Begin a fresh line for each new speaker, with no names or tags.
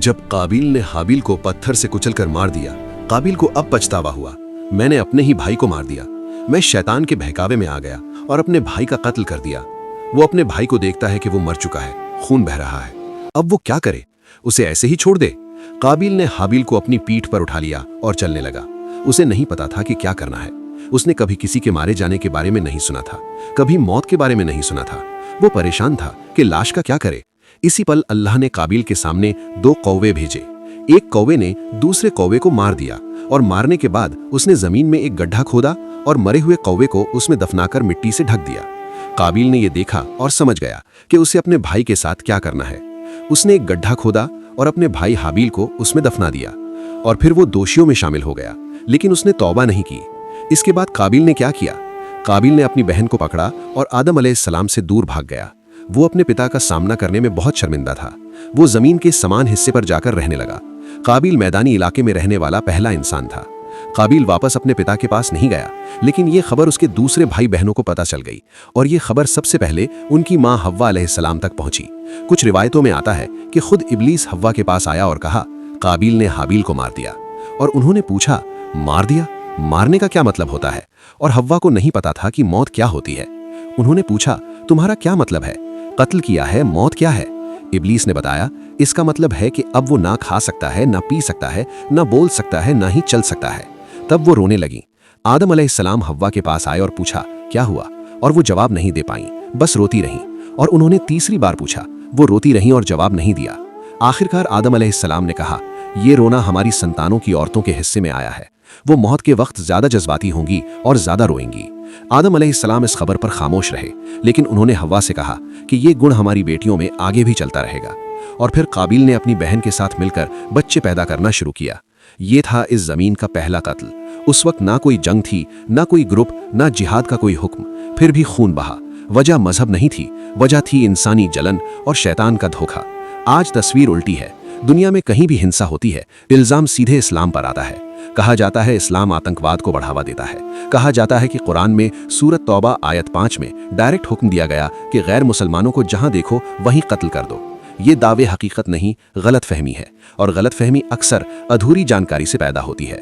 जब काबिल ने हाबिल को पत्थर से कुचलकर मार दिया, काबिल को अब पछतावा हुआ। मैंने अपने ही भाई को मार दिया। मैं शैतान के बहकावे में आ गया और अपने भाई का कत्ल कर दिया। वो अपने भाई को देखता है कि वो मर चुका है, खून बह रहा है। अब वो क्या करे? उसे ऐसे ही छोड़ दे? काबिल ने हाबिल को अपनी पीठ पर उठा लिया और चलने लगा। उसे नहीं पता था कि क्या करना है। उसने कभी किसी के मारे जाने के बारे में नहीं सुना था, कभी मौत के बारे में नहीं सुना था। वो परेशान था कि लाश का क्या करे। इसी पल अल्लाह ने काबिल के सामने 2 कौवे भेजे। एक कौवे ने दूसरे कौवे को मार दिया और मारने के बाद उसने जमीन में एक गड्ढा खोदा और मरे हुए कौवे को उसमें दफनाकर मिट्टी से ढक दिया। काबिल ने यह देखा और समझ गया कि उसे अपने भाई के साथ क्या करना है। उसने एक गड्ढा खोदा और अपने भाई हाबिल को उसमें दफना दिया और फिर वो दोषियों में शामिल हो गया, लेकिन उसने तौबा नहीं की। इसके बाद काबिल ने क्या किया? काबिल ने अपनी बहन को पकड़ा और आदम अलैहिस्सलाम से दूर भाग गया। वो अपने पिता का सामना करने में बहुत शर्मिंदा था। वो जमीन के समान हिस्से पर जाकर रहने लगा। काबिल मैदानी इलाके में रहने वाला पहला इंसान था। काबिल वापस अपने पिता के पास नहीं गया, लेकिन ये खबर उसके दूसरे भाई बहनों को पता चल गई और ये खबर सबसे पहले उनकी माँ हव्वा अलैहिस्सलाम तक पहुंची। कुछ रिवायतों में आता है कि खुद इब्लीस हव्वा के पास आया और कहा, काबिल ने हाबिल को मार दिया। और उन्होंने पूछा, मार दिया? मारने का क्या मतलब होता है? और हव्वा को नहीं पता था कि मौत क्या होती है। उन्होंने पूछा, तुम्हारा क्या मतलब है? कत्ल किया है, मौत क्या है? इब्लीस ने बताया, इसका मतलब है कि अब वो ना खा सकता है, ना पी सकता है, ना बोल सकता है, ना ही चल सकता है। तब वो रोने लगी। आदम अलैहिस्सलाम हव्वा के पास आए और पूछा, क्या हुआ? और वो जवाब नहीं दे पाई, बस रोती रहीं। और उन्होंने तीसरी बार पूछा, वो रोती रहीं और जवाब नहीं दिया। आखिरकार आदम अलैहिस्सलाम ने कहा, ये रोना हमारी संतानों की औरतों के हिस्से में आया है। वो मौत के वक्त ज्यादा जज्बाती होंगी और ज्यादा रोएंगी। आदम अलैहिस्सलाम इस खबर पर खामोश रहे, लेकिन उन्होंने हव्वा से कहा कि ये गुण हमारी बेटियों में आगे भी चलता रहेगा। और फिर काबिल ने अपनी बहन के साथ मिलकर बच्चे पैदा करना शुरू किया। ये था इस जमीन का पहला कत्ल। उस वक्त ना कोई जंग थी, ना कोई ग्रुप, ना जिहाद का कोई हुक्म, फिर भी खून बहा। वजह मजहब नहीं थी, वजह थी इंसानी जलन और शैतान का धोखा। आज तस्वीर उल्टी है। दुनिया में कहीं भी हिंसा होती है, इल्जाम सीधे इस्लाम पर आता है। कहा जाता है इस्लाम आतंकवाद को बढ़ावा देता है। कहा जाता है कि कुरान में सूरत तौबा आयत 5 में डायरेक्ट हुक्म दिया गया कि गैर मुसलमानों को जहां देखो वहीं कत्ल कर दो। ये दावे हकीकत नहीं, गलत फहमी है। और गलत फहमी अक्सर अधूरी जानकारी से पैदा होती है।